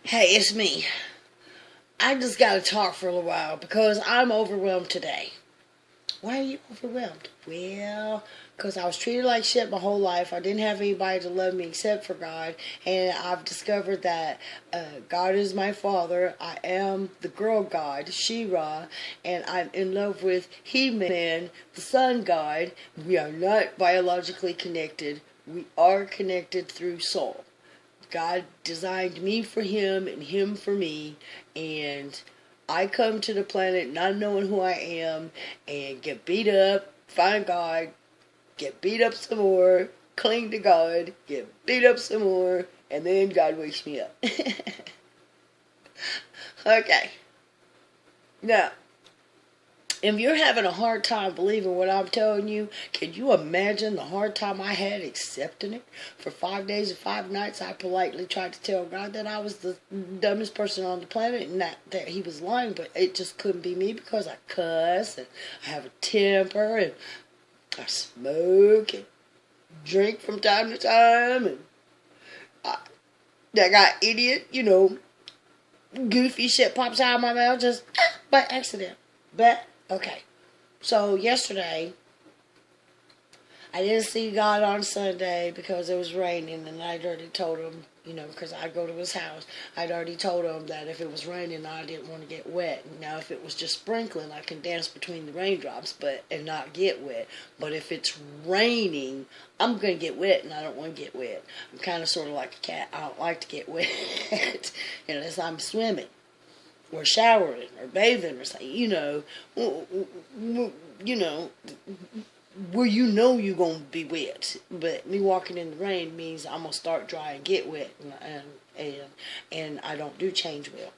Hey, it's me. I just gotta talk for a little while because I'm overwhelmed today. Why are you overwhelmed? Well, because I was treated like shit my whole life. I didn't have anybody to love me except for God. And I've discovered that God is my father. I am the girl god, She-Ra. And I'm in love with He-Man, the sun god. We are not biologically connected. We are connected through soul. God designed me for him and him for me, and I come to the planet not knowing who I am and get beat up, find God, get beat up some more, cling to God, get beat up some more, and then God wakes me up. Okay. Now, if you're having a hard time believing what I'm telling you, can you imagine the hard time I had accepting it? For 5 days and 5 nights, I politely tried to tell God that I was the dumbest person on the planet and that he was lying, but it just couldn't be me because I cuss and I have a temper and I smoke and drink from time to time and I, that guy idiot, goofy shit pops out of my mouth just by accident. But, okay. So, yesterday, I didn't see God on Sunday because it was raining, and I'd already told him, because I go to his house, I'd already told him that if it was raining, I didn't want to get wet. Now, if it was just sprinkling, I can dance between the raindrops and not get wet. But if it's raining, I'm going to get wet, and I don't want to get wet. I'm kind of sort of like a cat. I don't like to get wet unless I'm swimming or showering or bathing or something, where you're going to be wet. But me walking in the rain means I'm going to start dry and get wet, and I don't do change well.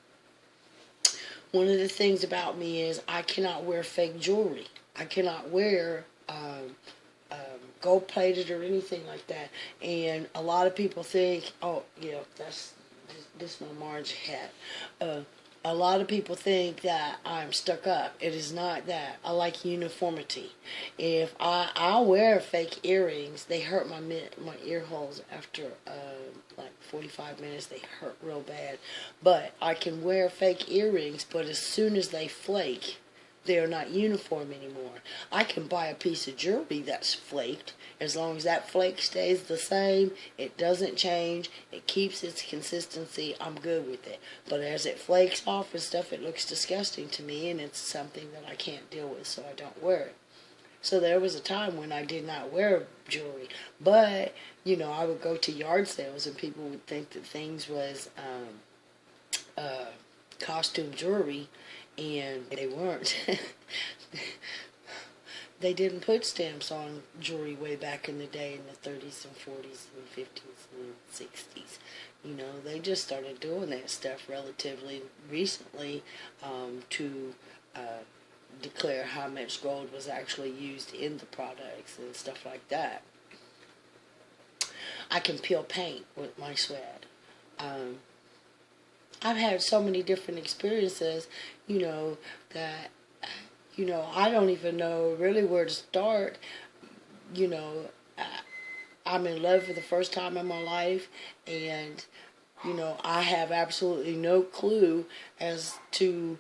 One of the things about me is I cannot wear fake jewelry. I cannot wear gold-plated or anything like that. And a lot of people think, oh, yeah, this my Marge hat. A lot of people think that I'm stuck up. It is not that. I like uniformity. If I'll wear fake earrings, they hurt my ear holes after like 45 minutes. They hurt real bad. But I can wear fake earrings, but as soon as they flake, they are not uniform anymore. I can buy a piece of jewelry that's flaked. As long as that flake stays the same, it doesn't change, it keeps its consistency, I'm good with it. But as it flakes off and stuff, it looks disgusting to me, and it's something that I can't deal with, so I don't wear it. So there was a time when I did not wear jewelry. But, I would go to yard sales, and people would think that things was costume jewelry, and they weren't. They didn't put stamps on jewelry way back in the day in the 30s and 40s and 50s and 60s. They just started doing that stuff relatively recently to declare how much gold was actually used in the products and stuff like that. I can peel paint with my sweat. I've had so many different experiences, that, I don't even know really where to start. I'm in love for the first time in my life, and, I have absolutely no clue as to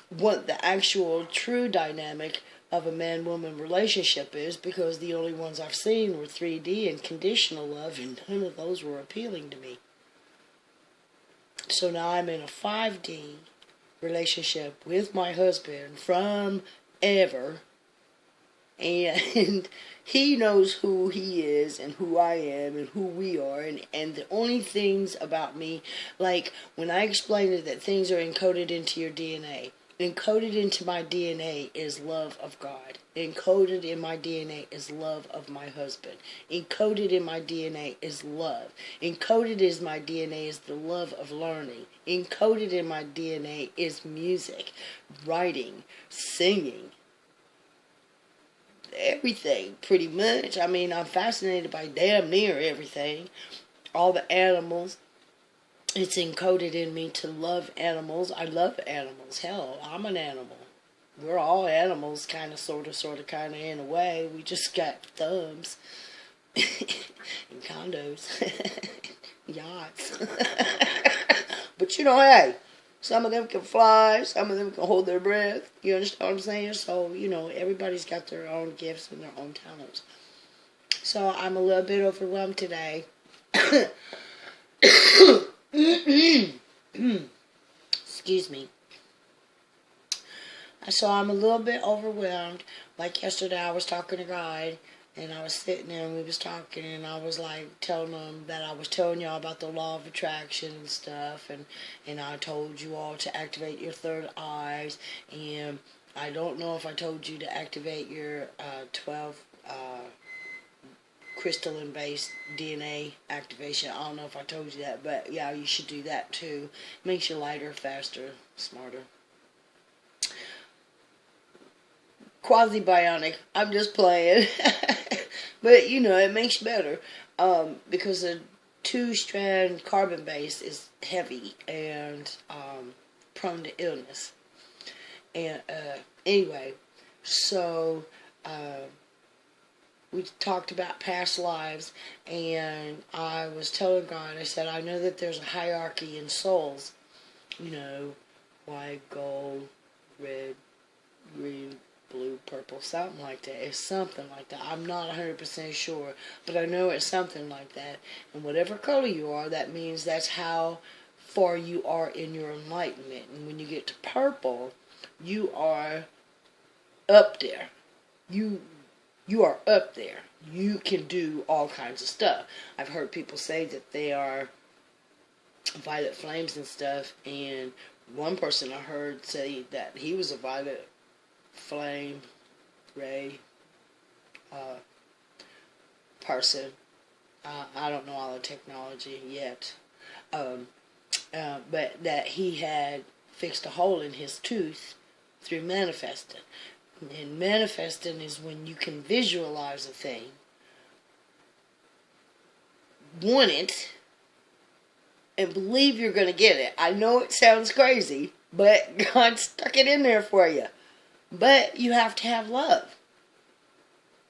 what the actual true dynamic of a man-woman relationship is, because the only ones I've seen were 3D and conditional love, and none of those were appealing to me. So now I'm in a 5D relationship with my husband from ever, and he knows who he is and who I am and who we are, and the only things about me, like when I explained it that things are encoded into your DNA. Encoded into my DNA is love of God. Encoded in my DNA is love of my husband. Encoded in my DNA is love. Encoded in my DNA is the love of learning. Encoded in my DNA is music, writing, singing. Everything, pretty much. I mean, I'm fascinated by damn near everything. All the animals. It's encoded in me to love animals. I love animals. Hell, I'm an animal. We're all animals, kind of, sort of, kind of, in a way. We just got thumbs and condos, yachts. But hey, some of them can fly, some of them can hold their breath. You understand what I'm saying? So, everybody's got their own gifts and their own talents. So I'm a little bit overwhelmed today. Excuse me. So I'm a little bit overwhelmed. Like yesterday I was talking to God, and I was sitting there and we was talking, and I was like telling him that I was telling y'all about the law of attraction and stuff, and I told you all to activate your third eyes, and I don't know if I told you to activate your 12 crystalline based DNA activation. I don't know if I told you that, but yeah, you should do that too. Makes you lighter, faster, smarter. Quasi-bionic. I'm just playing. But, it makes you better. Because the 2-strand carbon base is heavy and prone to illness. And anyway, so we talked about past lives, and I was telling God, I said, I know that there's a hierarchy in souls. White, gold, red, green, blue, purple, something like that. It's something like that. I'm not 100% sure, but I know it's something like that. And whatever color you are, that means that's how far you are in your enlightenment. And when you get to purple, you are up there. You are up there. You can do all kinds of stuff. I've heard people say that they are violet flames and stuff, and one person I heard say that he was a violet flame ray person. I don't know all the technology yet, but that he had fixed a hole in his tooth through manifesting. And manifesting is when you can visualize a thing, want it, and believe you're going to get it. I know it sounds crazy, but God stuck it in there for you. But you have to have love.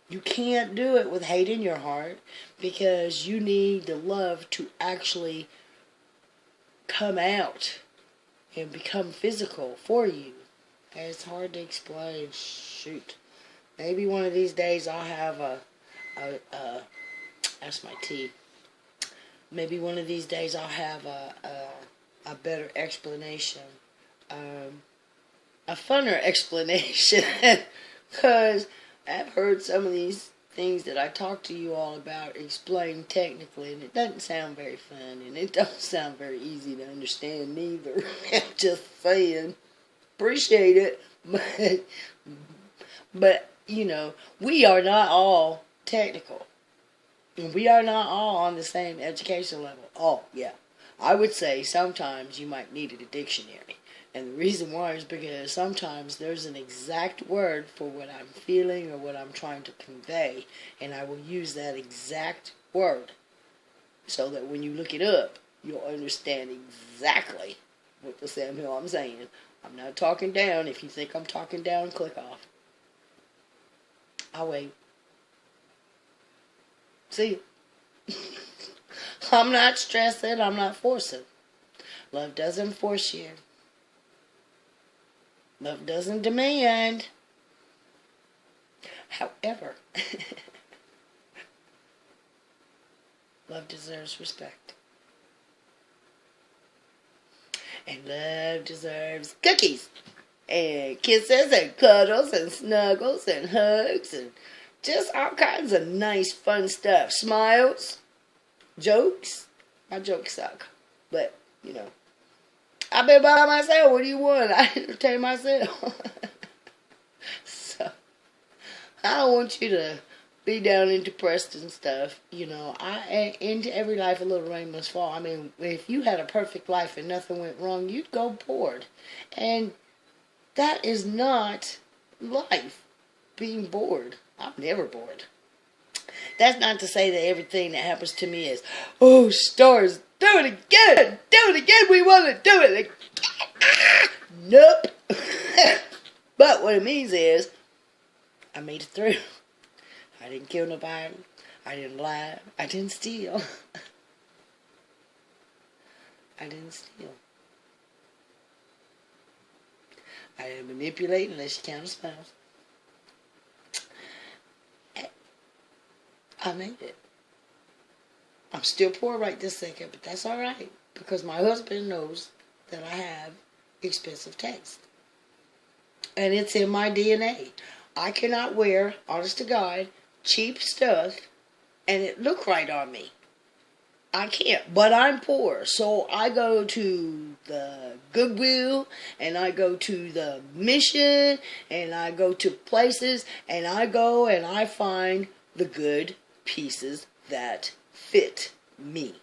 You can't do it with hate in your heart, because you need the love to actually come out and become physical for you. And it's hard to explain. Shoot. Maybe one of these days I'll have that's my tea. Maybe one of these days I'll have a better explanation. A funner explanation. Because I've heard some of these things that I talk to you all about explained technically, and it doesn't sound very fun, and it don't sound very easy to understand neither. I'm just saying. Appreciate it. But, we are not all technical. And we are not all on the same education level. Oh, yeah. I would say sometimes you might need a dictionary. And the reason why is because sometimes there's an exact word for what I'm feeling or what I'm trying to convey. And I will use that exact word so that when you look it up, you'll understand exactly what the Samuel I'm saying. I'm not talking down. If you think I'm talking down, click off. I'll wait. See? I'm not stressing. I'm not forcing. Love doesn't force you. Love doesn't demand. However, love deserves respect. And love deserves cookies and kisses and cuddles and snuggles and hugs and just all kinds of nice fun stuff. Smiles, jokes. My jokes suck, but I've been by myself. What do you want? I entertain myself. So I don't want you to be down and depressed and stuff. Into every life a little rain must fall. I mean, if you had a perfect life and nothing went wrong, you'd go bored. And that is not life, being bored. I'm never bored. That's not to say that everything that happens to me is, oh, stars, do it again, we want to do it again. Nope. But what it means is, I made it through. I didn't kill nobody. I didn't lie. I didn't steal. I didn't steal. I didn't manipulate unless you count a spouse. I made it. I'm still poor right this second, but that's all right because my husband knows that I have expensive taste. And it's in my DNA. I cannot wear, honest to God, cheap stuff and it look right on me. I can't, but I'm poor, so I go to the Goodwill, and I go to the Mission, and I go to places, and I go and I find the good pieces that fit me.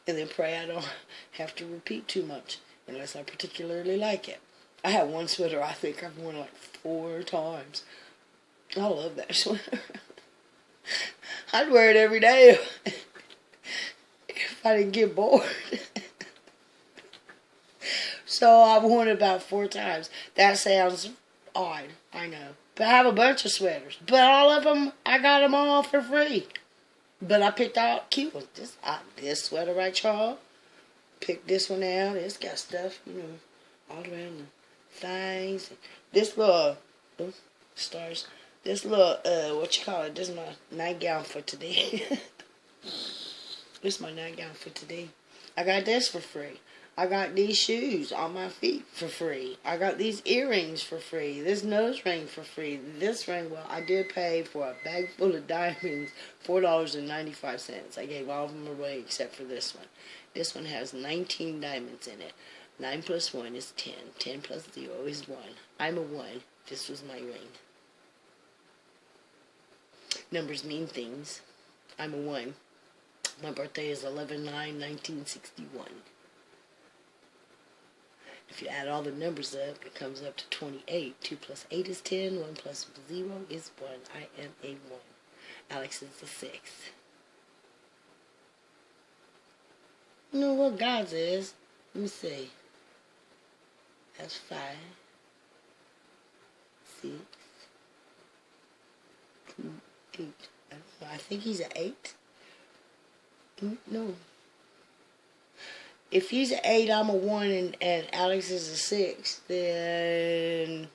And then pray I don't have to repeat too much, unless I particularly like it. I have one sweater I think I've worn like 4 times. I love that sweater. I'd wear it every day if I didn't get bored. So I've worn it about 4 times. That sounds odd, I know. But I have a bunch of sweaters. But all of them, I got them all for free. But I picked out cute ones. This sweater right, y'all. Picked this one out. It's got stuff, all around the things. This little, stars. This little, what you call it? This is my nightgown for today. This is my nightgown for today. I got this for free. I got these shoes on my feet for free. I got these earrings for free. This nose ring for free. This ring, well, I did pay for a bag full of diamonds, $4.95. I gave all of them away except for this one. This one has 19 diamonds in it. 9 plus 1 is 10. 10 plus 0 is 1. I'm a 1. This was my ring. Numbers mean things. I'm a 1. My birthday is 11/9/1961. If you add all the numbers up, it comes up to 28. 2 plus 8 is 10. 1 plus 0 is 1. I am a 1. Alex is the 6. You know what God's is? Let me see. That's 5. 6. 2, 8. I think he's an 8. No. If he's an 8, I'm a 1, and Alex is a 6, then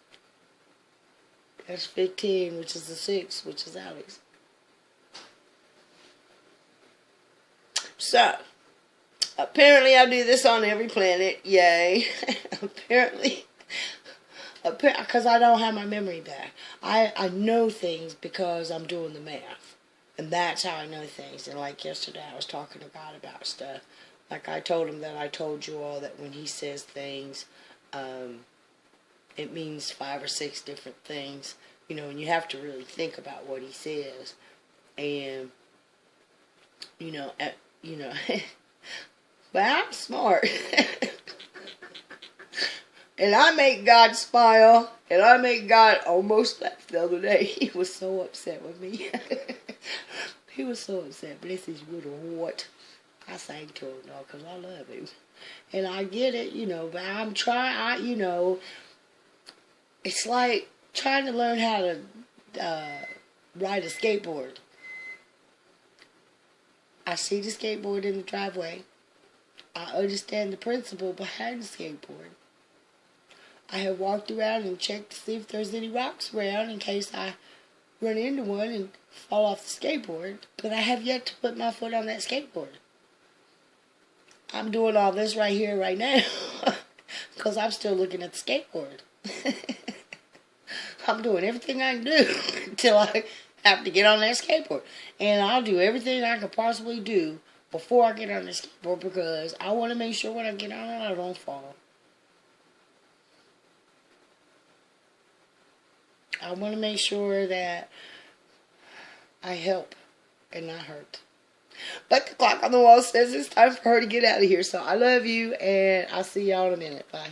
that's 15, which is a 6, which is Alex. So, apparently I do this on every planet. Yay. Apparently, because I don't have my memory back. I know things because I'm doing the math. And that's how I know things. And like yesterday, I was talking to God about stuff. Like I told him that I told you all that when he says things, it means 5 or 6 different things. And you have to really think about what he says. And, but I'm smart. And I make God smile. And I make God almost laugh the other day. He was so upset with me. He was so upset. Bless his little heart. I sang to him, though, because I love him. And I get it, but I'm trying, it's like trying to learn how to ride a skateboard. I see the skateboard in the driveway. I understand the principle behind the skateboard. I have walked around and checked to see if there's any rocks around in case I run into one and fall off the skateboard. But I have yet to put my foot on that skateboard. I'm doing all this right here, right now, because I'm still looking at the skateboard. I'm doing everything I can do until I have to get on that skateboard. And I'll do everything I can possibly do before I get on the skateboard because I want to make sure when I get on it, I don't fall. I want to make sure that I help and not hurt. But the clock on the wall says it's time for her to get out of here. So I love you, and I'll see y'all in a minute. Bye.